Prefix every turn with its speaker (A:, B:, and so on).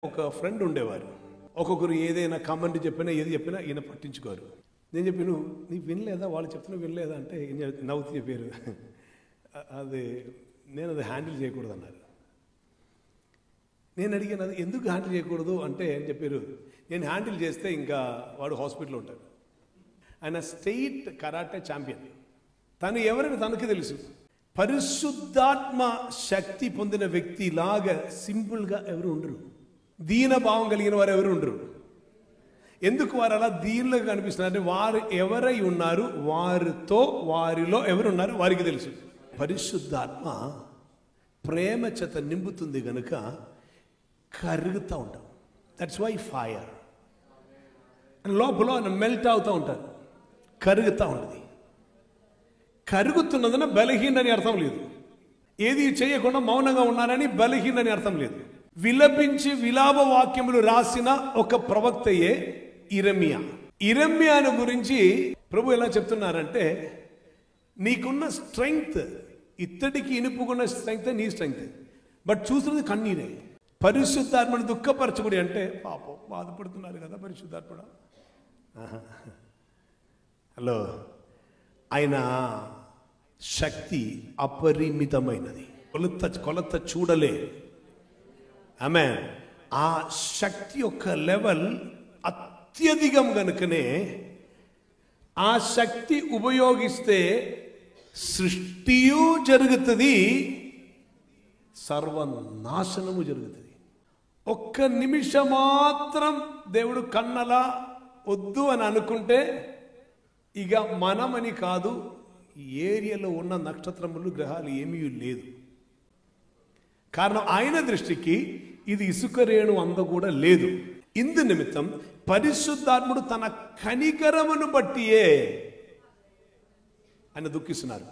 A: ఒక ఫ్రెండ్ ఉండేవారు. ఒక్కొక్కరు ఏదైనా కామెంట్ చెప్పినా ఏది చెప్పినా ఈయన పట్టించుకోరు. నేను చెప్పాను, నీకు వినలేదా, వాళ్ళు చెప్తున్నా వినలేదా అంటే నవ్వుతూ చెప్పారు, అది నేను అది హ్యాండిల్ చేయకూడదు అన్నారు. నేను అడిగాను, అది ఎందుకు హ్యాండిల్ చేయకూడదు అంటే అని చెప్పారు, నేను హ్యాండిల్ చేస్తే ఇంకా వాడు హాస్పిటల్లో ఉంటాడు. ఆయన స్టేట్ కరాటే ఛాంపియన్. తను ఎవరైనా తనకి తెలుసు. పరిశుద్ధాత్మ శక్తి పొందిన వ్యక్తి లాగా సింపుల్గా ఎవరు ఉండరు. దీన భావం కలిగిన వారు ఎవరు ఉండరు. ఎందుకు వారు అలా దీనిలో కనిపిస్తున్నారు అంటే వారు ఎవరై ఉన్నారు, వారిలో ఎవరున్నారు వారికి తెలుసు. పరిశుద్ధాత్మ ప్రేమ చేత నింపుతుంది కనుక కరుగుతూ ఉంటాం. That's why fire. లోపల మెల్ట్ అవుతూ ఉంటారు, కరుగుతూ ఉంటుంది. కరుగుతున్నదన బలహీనని అర్థం లేదు. ఏది చేయకుండా మౌనంగా ఉన్నారని బలహీనని అర్థం లేదు. విలపించి విలాప వాక్యములు రాసిన ఒక ప్రవక్తయే ఇరెమియా. ఇరెమియాను గురించి ప్రభు ఎలా చెప్తున్నారంటే, నీకున్న స్ట్రెంగ్త్ ఇత్తడికి ఇనుపుకున్న స్ట్రెంగ్త్ నీ స్ట్రెంగ్త్, బట్ చూసినది కన్నీరే. పరిశుద్ధాత్మను దుఃఖపరచబడి అంటే పాపం బాధపడుతున్నారు కదా పరిశుద్ధాత్ముడు. హలో, ఆయన శక్తి అపరిమితమైనది, కొలత చూడలే. ఆమె ఆ శక్తి యొక్క లెవెల్ అత్యధికం కనుకనే ఆ శక్తి ఉపయోగిస్తే సృష్టియు జరుగుతుంది, సర్వనాశనము జరుగుతుంది. ఒక్క నిమిషం మాత్రం దేవుడు కన్నలా వద్దు అని అనుకుంటే ఇక మనమని కాదు, ఏరియాలో ఉన్న నక్షత్రములు గ్రహాలు ఏమీ లేదు. కారణం ఆయన దృష్టికి ఇది ఇసుక రేణు అంద కూడా లేదు. ఇందు నిమిత్తం పరిశుద్ధాత్ముడు తన కనికరమును బట్టియే ఆయన దుఃఖిస్తున్నారు.